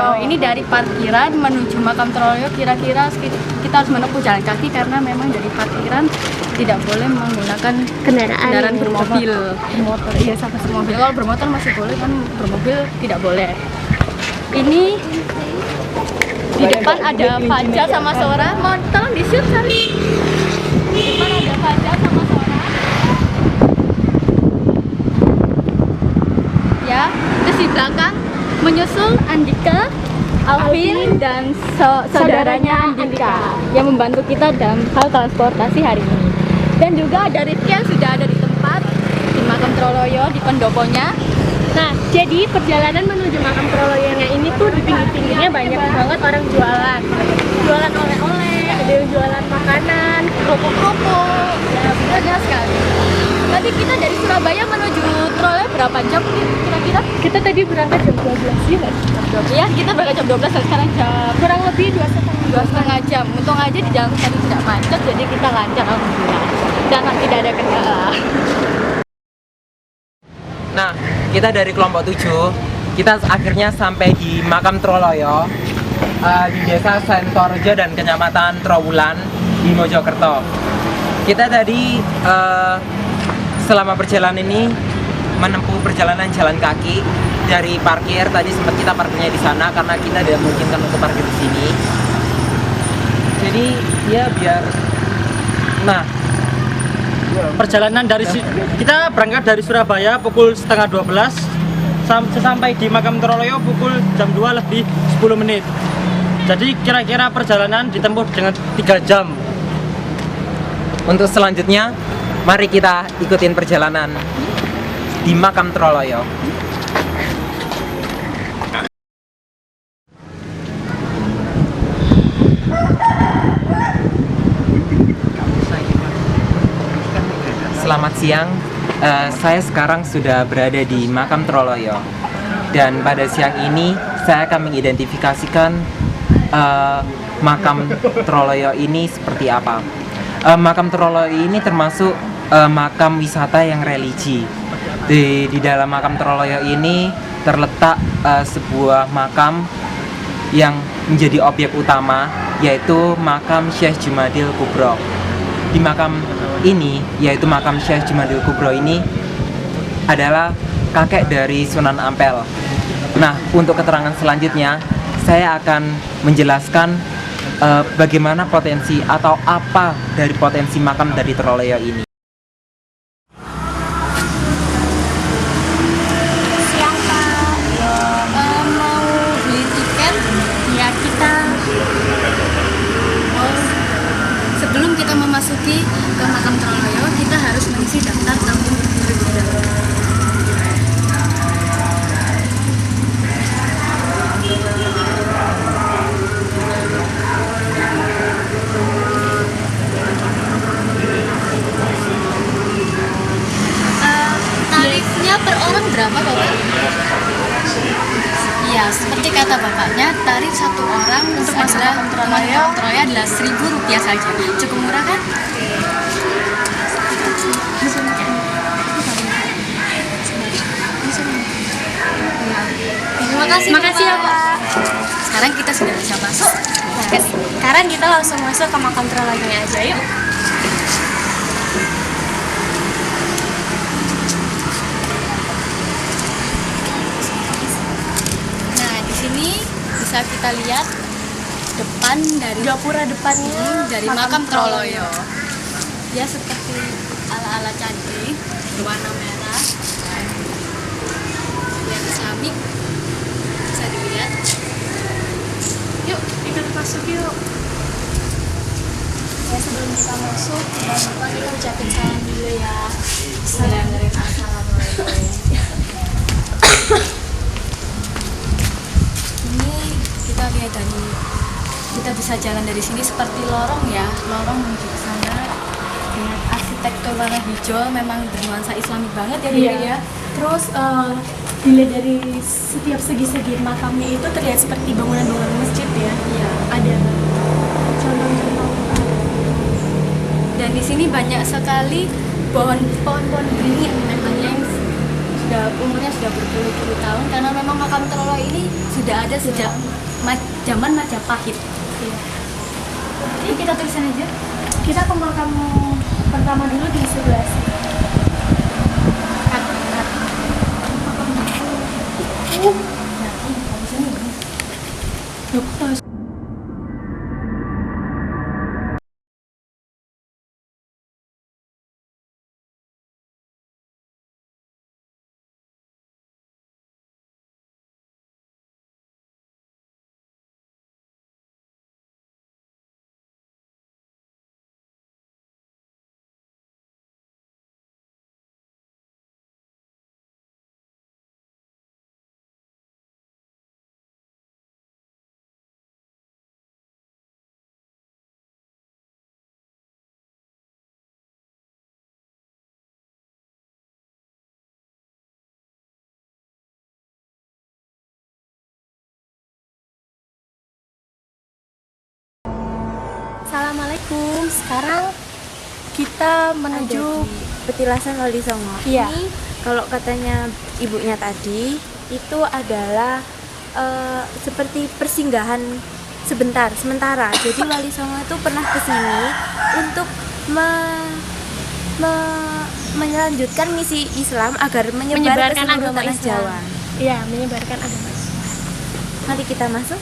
Troloyo. Ini dari parkiran menuju makam Troloyo kira-kira kita harus menempuh jalan kaki karena memang dari parkiran tidak boleh menggunakan kendaraan bermobil. Bermotor, iya sama mobil. Kalau bermotor masih boleh, kan bermobil tidak boleh. Ini di depan ada Fajar sama Sora. Mau tolong di-shoot Sari. Di depan ada Fajar sama Sora. Ya, terus di belakang menyusul Andika, Alvin dan saudaranya Andika yang membantu kita dalam hal transportasi hari ini. Dan juga ada Rifki yang sudah ada di tempat di makam Troloyo di pendoponya. Nah, jadi perjalanan menuju makam Troloyonya ini tuh di pinggir-pinggirnya banyak banget orang jualan oleh-oleh, ada yang jualan makanan, Kerupuk-kerupuk, ya banyak sekali. Tadi kita dari Surabaya menuju Troloyo berapa jam kira-kira? kita tadi berangkat jam 12 ya. Ya, kita berangkat jam 12 dan sekarang jam Kurang lebih 2,5 jam. Untung aja di jalan tadi tidak macet, jadi kita lancar alhamdulillah. Dan tidak ada kendala. Nah, kita dari kelompok 7, kita akhirnya sampai di makam Troloyo di desa Sentorjo dan kecamatan Trowulan di Mojokerto. Kita tadi selama perjalanan ini menempuh perjalanan jalan kaki dari parkir. Tadi sempat kita parkirnya di sana karena kita tidak memungkinkan untuk parkir di sini. Jadi ya biar perjalanan dari kita berangkat dari Surabaya pukul setengah 12 sampai di makam Troloyo pukul jam 2 lebih 10 menit. Jadi kira-kira perjalanan ditempuh dengan 3 jam. Untuk selanjutnya, mari kita ikutin perjalanan di makam Troloyo. Selamat siang, saya sekarang sudah berada di makam Troloyo. Dan pada siang ini saya akan mengidentifikasikan makam Troloyo ini seperti apa. Makam Troloyo ini termasuk makam wisata yang religi. Di dalam makam Troloyo ini terletak sebuah makam yang menjadi objek utama, yaitu makam Syekh Jumadil Kubro. Di makam ini, yaitu makam Syekh Jumadil Kubro ini adalah kakek dari Sunan Ampel. Nah, untuk keterangan selanjutnya saya akan menjelaskan bagaimana potensi atau apa dari potensi makam dari Troloyo ini. Siang Pak, mau beli tiket? Ya kita sebelum kita memasuki ke makam Troloyo, kita harus mengisi daftar tamu terlebih dahulu. Tarifnya per orang berapa Bapak? Iya, seperti kata Bapaknya, tarif satu orang untuk masuk makam Troloyo adalah Rp1.000 saja. Cukup murah kan? Terima kasih ya Pak. Sekarang kita sudah bisa masuk. Sekarang kita langsung masuk ke makam Troloyonya aja yuk. Nah, di sini bisa kita lihat depan dari Gapura depannya dari makam Troloyo. Dia seperti ala-ala candi berwarna merah. Yang Islamik bisa dilihat. Yuk, ikut masuk yuk. Ya, sebelum kita masuk, jangan lupa kita ucapin salam dulu ya. Assalamualaikum. Ini kita lihat kita bisa jalan dari sini seperti lorong ya, lorong menuju ke sana dengan arsitektur warna hijau, memang bernuansa Islamik banget ya. Iya. Ya. Terus dilihat dari setiap segi-segi makamnya itu terlihat seperti bangunan-bangunan masjid ya. Iya. Ada contoh-contoh. Dan di sini banyak sekali pohon-pohon beringin memang yang sudah umurnya sudah berpuluh-puluh tahun karena memang makam Trolo ini sudah ada sejak zaman Majapahit. Iya. Jadi kita tulisan aja. Kita ke makam pertama dulu di sebelah sini. Assalamualaikum. Sekarang kita menuju Petilasan Wali Songo. Iya. Ini kalau katanya ibunya tadi itu adalah seperti persinggahan sementara. Jadi Wali Songo itu pernah ke sini untuk melanjutkan misi Islam agar menyebar ke menyebarkan seluruh agama tanah Islam. Jawa. Iya, menyebarkan agama Islam. Mari kita masuk.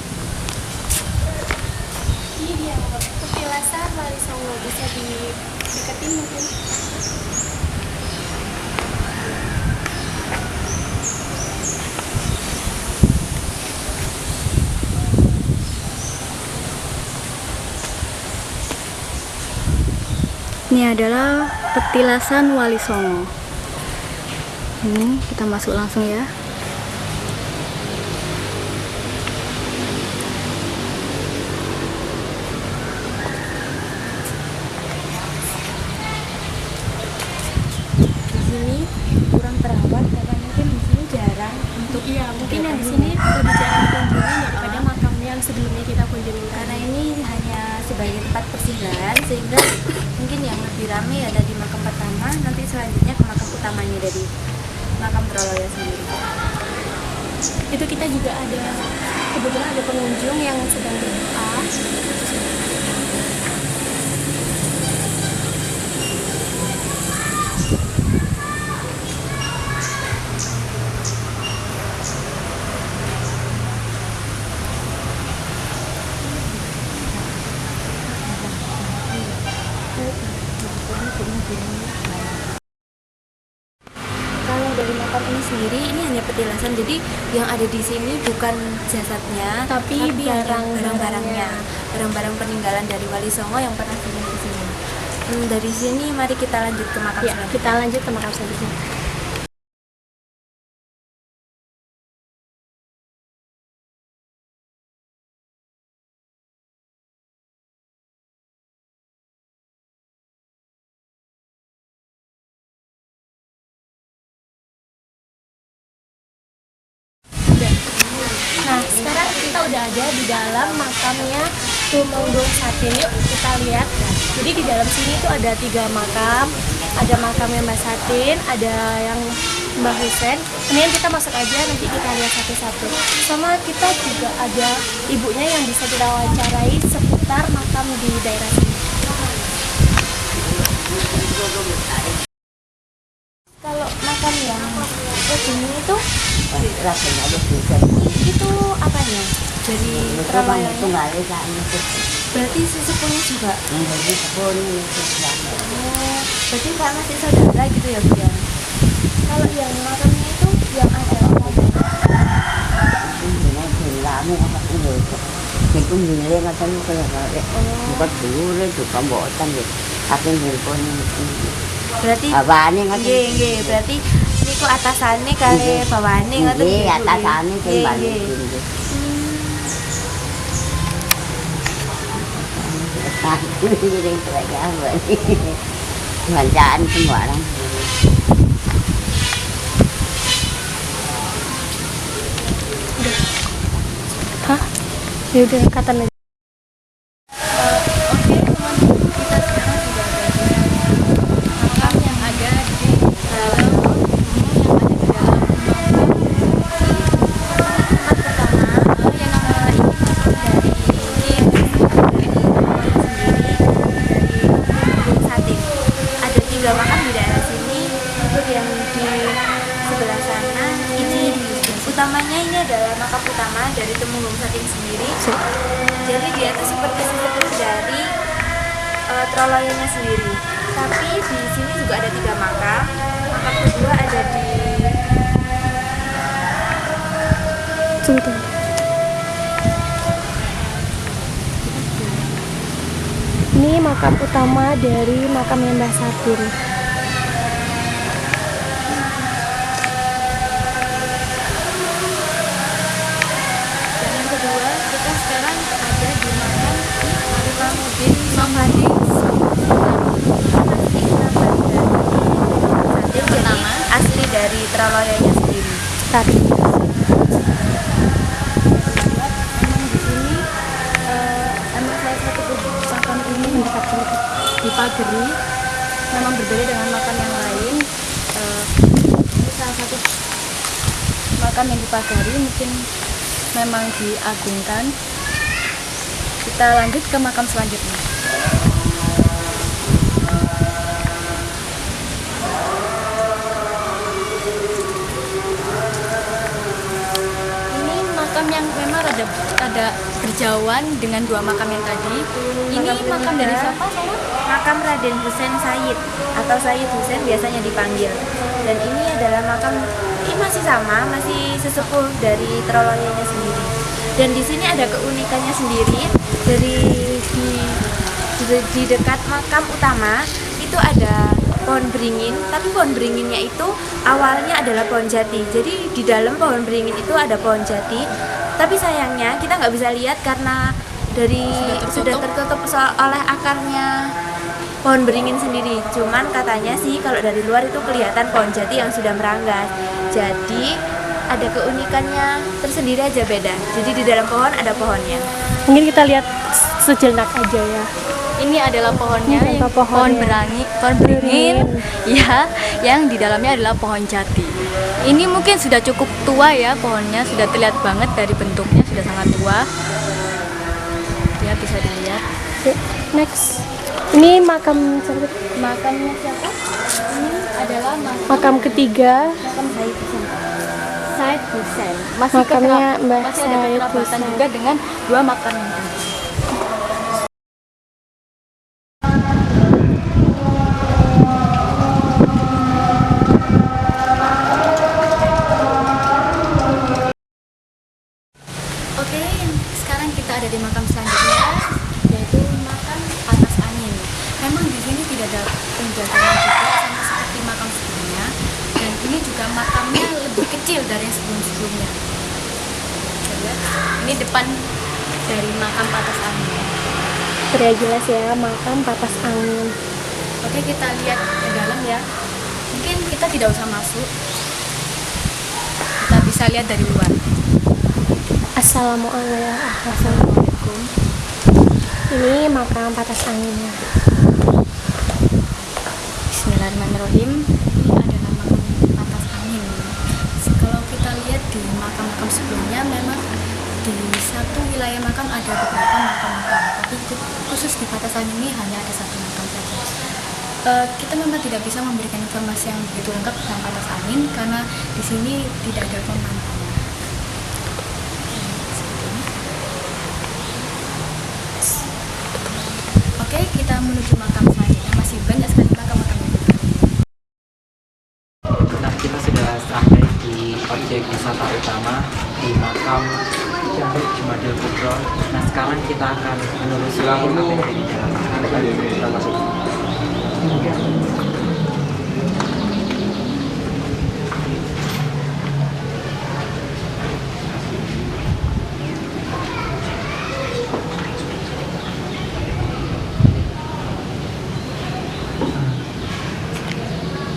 Ini dia petilasan Wali Songo, bisa dideketin mungkin. Ini adalah petilasan Wali Songo. Ini kita masuk langsung ya. Di sini kurang terawat karena mungkin di sini jarang untuk Iya, mungkin yang di sini lebih jarang dikunjungi daripada makam yang sebelumnya kita kunjungi. karena ini hanya sebagai tempat persinggahan sehingga mungkin yang lebih ramai ada di makam pertama, nanti selanjutnya ke makam utamanya dari makam Troloyo sendiri. Itu kita juga ada, kebetulan ada pengunjung yang sedang berdoa. Kalau dari makam ini sendiri ini hanya petilasan, jadi yang ada di sini bukan jasadnya, Tapi hanya barang-barangnya. barang-barang peninggalan dari Wali Songo yang pernah singgah di sini. Dari sini mari kita lanjut ke makam Ya, selanjutnya. kita lanjut ke makam selanjutnya. Nah, sekarang kita udah ada di dalam makamnya Tumenggung Satin. Yuk kita lihat. Jadi di dalam sini tuh ada 3 makam. Ada makamnya Mbak Satin, ada yang Mbah Husen. Kemudian kita masuk aja, nanti kita lihat satu-satu. Sama kita juga ada ibunya yang bisa kita wawancarai seputar makam di daerah sini. Kalau makam yang ini itu apanya? Dari Troloyo. Berarti sesepuhnya juga. Berarti Kak masih saudara gitu ya, Bu ya? Kalau yang makamnya itu yang ada thì cũng nhìn lên là thân cái là một cái thứ lên từ cả bộ thân thì akhirnya handphone berarti bawaannya nggak nggih, berarti niku atasane kali bawaane ngoten Nggih, nggih, Bu, nggih. atasane sing Nggih, balik nggih. gitu. Jadi mereka bacaan semua orang. Hah? Ya udah angkatan aja. Oke teman-teman, kita sekarang sudah ada di makam yang ada di dalam Jadi dia itu seperti sesepuh dari Troloyonya sendiri. Tapi di sini juga ada 3 makam. Makam kedua ada di Ini makam utama dari makamnya Mbah Satin. Dan yang kedua, kita sekarang ada di makam Imamuddin Samadi. pertama asli dari Troloyonya sendiri. Tadi. Memang di sini emang salah satu makam ini dipagari, memang berbeda dengan makam yang lain. Ini salah satu makam yang dipagari, mungkin memang diagungkan. Kita lanjut ke makam selanjutnya. Ini makam yang memang ada berjauhan dengan 2 makam yang tadi. Ini makam dari siapa, Sarah? Makam Raden Husein Said atau Said Husein biasanya dipanggil. Dan ini adalah makam, ini masih sama, masih sesepuh dari Troloyonya sendiri. Dan di sini ada keunikannya sendiri. Di dekat makam utama itu ada pohon beringin, tapi pohon beringinnya itu awalnya adalah pohon jati. Jadi di dalam pohon beringin itu ada pohon jati, tapi sayangnya kita nggak bisa lihat karena sudah tertutup oleh akarnya pohon beringin sendiri. Cuman katanya sih kalau dari luar itu kelihatan pohon jati yang sudah meranggas. Jadi ada keunikannya tersendiri aja, beda. Jadi di dalam pohon ada pohonnya. Mungkin kita lihat sejenak aja ya. Ini adalah pohonnya, Ini contoh pohon pohonnya. pohon beringin, ya, yang di dalamnya adalah pohon jati. Ini mungkin sudah cukup tua ya pohonnya, sudah terlihat banget dari bentuknya, sudah sangat tua. Ya, bisa dilihat. Oke, next. Ini makam Makamnya siapa? Ini adalah makam ketiga. makam Said Husein. Masih Makamnya Mbah masih ada Said kekerabatan Husein. juga dengan 2 makam yang tadi. Oke, sekarang kita ada di makam selanjutnya, yaitu makam Patas Angin. Memang di sini tidak ada penjagaan juga sama seperti makam sebelumnya, dan ini juga makamnya lebih kecil dari yang sebelum-sebelumnya. Kita lihat, ini depan dari makam Patas Angin. Terlihat jelas ya, makam Patas Angin. Oke, kita lihat ke dalam ya. Mungkin kita tidak usah masuk, kita bisa lihat dari luar. Assalamualaikum. Ini makam Patas Anginnya. Bismillahirrahmanirrahim. Ini adalah makam Patas Angin. Kalau kita lihat di makam-makam sebelumnya, memang di satu wilayah makam ada beberapa makam-makam, tapi khusus di Patas Angin ini hanya ada 1 makam saja. Kita memang tidak bisa memberikan informasi yang begitu lengkap tentang Patas Angin karena di sini tidak ada pemandu. Oke, kita menuju makam selanjutnya. Masih banyak sekali makam-makam yang kita lihat. Nah, kita sudah sampai di objek wisata utama di makam Jumadil Kubro. Nah, sekarang kita akan menelusuri apa yang ada di dalam. Kita masuk.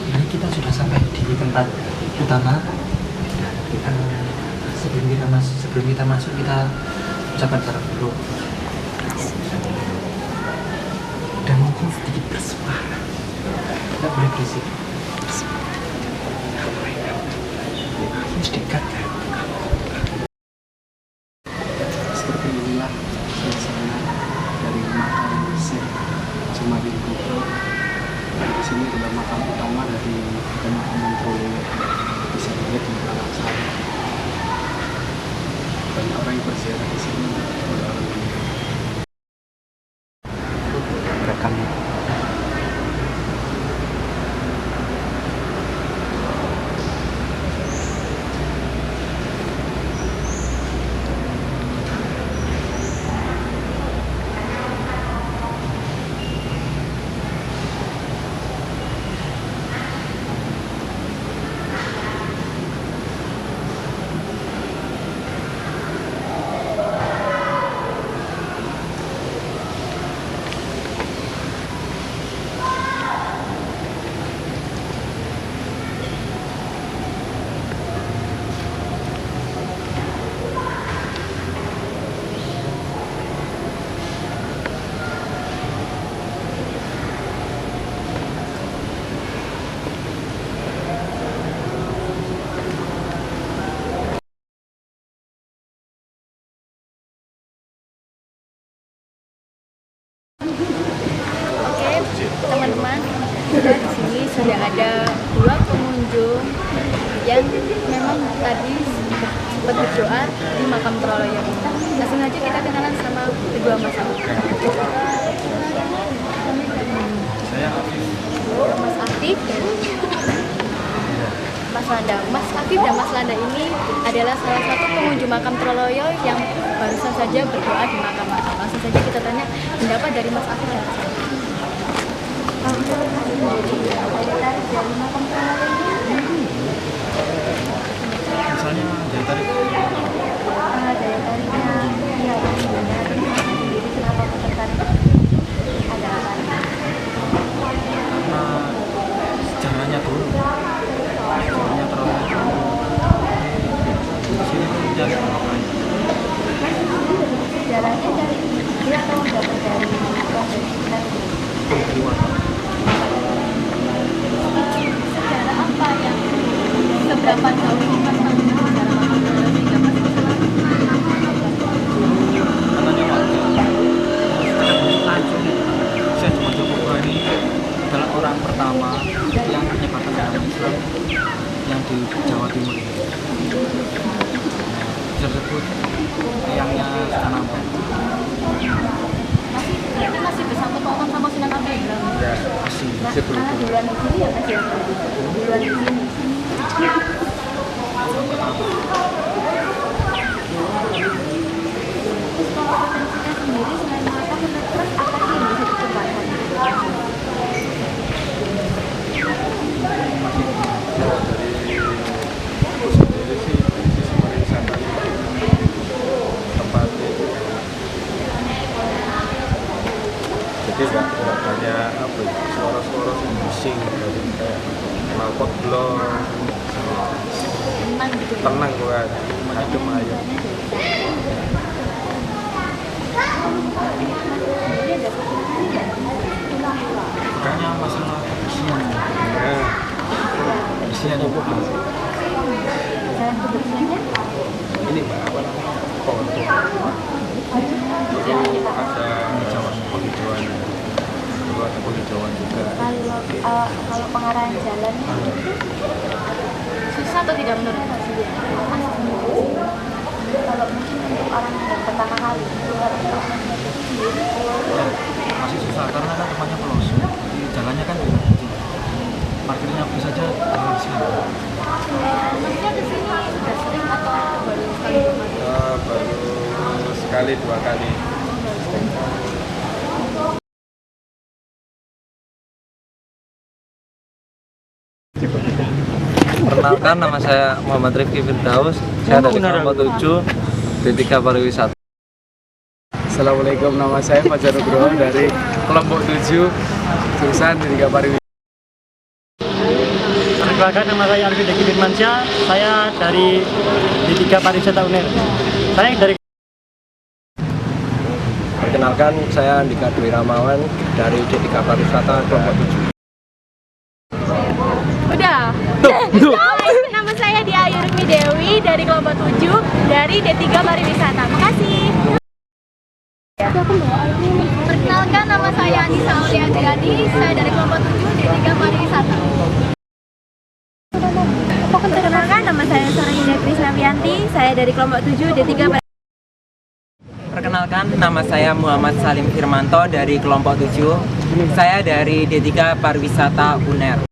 Nah, kita sudah sampai di tempat utama. Sebelum kita masuk kita ucapkan salam dulu dan mungkin sedikit bersuara, tidak boleh berisik. Harus dekat. Seperti inilah suasana dari makam Syekh Jumadil Kubro. Di sini adalah makam utama dari pemakaman Troloyo. Bisa dilihat di belakang saya. Banyak orang yang berziarah di sini, banyak orang yang Kita di sini sudah ada 2 pengunjung yang memang tadi sempat berdoa di makam Troloyo. Langsung aja kita kenalan sama kedua Mas Afif. Mas Afif dan Mas Landa. Mas Afif dan Mas Landa ini adalah salah satu pengunjung makam Troloyo yang barusan saja berdoa di makam. Langsung saja kita tanya pendapat dari Mas Afif dan Mas Landa. Misalnya dari tadi Daya tariknya, iya, jadi kenapa aku tertarik? Ada apa? karena sejarahnya dulu, sejarahnya terlalu di sini tuh jadi apa ya? Sejarahnya dari dia atau dapat dari Sejarah apa yang seberapa jauh ini Mas tahu sejarah makam Troloyo sehingga Mas bisa Katanya warga langsung saya cuma coba ini adalah orang pertama yang menyebarkan agama Islam yang di Jawa Timur ini. Tersebut eyangnya Sunan Ampel. berarti masih bersangkut pautan sama Sunan Ampel ya? Ya, masih berhubungan. duluan di sini ya Mas ya? Duluan di sini. Terus kalau potensinya sendiri selain makam menurut Mas apa sih yang bisa dikembangkan? Sendiri sih dari sisi pariwisata tempat jadi nggak banyak apa ya, suara-suara yang bising dari kayak knalpot blok Tenang gitu. tenang buat adem ayem. Makanya masalah kebersihan kebersihan itu Jalan kebersihannya? ini apa namanya pohon tua itu ada hijauan penghijauan dulu ada penghijauan juga. Kalau pengarahan jalannya itu Susah atau tidak menurut Mas? kalau mungkin untuk orang yang pertama kali keluar Ya, masih susah karena kan tempatnya pelosok jadi jalannya kan juga kecil parkirnya bisa saja di sini. Maksudnya ke sini udah sering atau baru sekali kemarin? Baru sekali 2 kali. Perkenalkan, nama saya Muhammad Rifki Firdaus. Saya dari kelompok 7 D3 Pariwisata. Assalamualaikum, nama saya Fajar Nugroho dari kelompok 7 jurusan D3 Pariwisata. Perkenalkan, nama saya Alvin Deki Firmansyah. Saya dari D3 Pariwisata UNER. Saya dari Perkenalkan, saya Andika Dwi Ramawan dari D3 Pariwisata kelompok 7. Udah. Nama saya Dia Ayurmi Dewi dari kelompok 7 dari D3 Pariwisata. Makasih. Perkenalkan, nama saya Anissa Auliandriani. Saya dari kelompok 7 D3 Pariwisata. Perkenalkan, nama saya Soraya Krisnawianti. Saya dari kelompok 7 D3 Pariwisata. Perkenalkan, nama saya Muhammad Salim Firmanto dari kelompok 7. Saya dari D3 Pariwisata UNER.